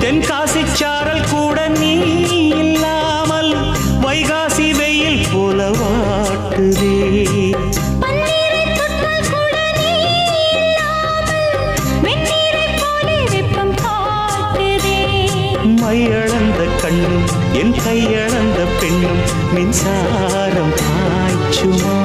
தென்காசி சாரல் கூட நீ இல்லாமல் வைகாசி வெயில் போல வாட்டுதே. மையளந்த கண்ணும் என் கையளந்த பெண்ணும் மின்சாரம் பாய்ச்சுமா?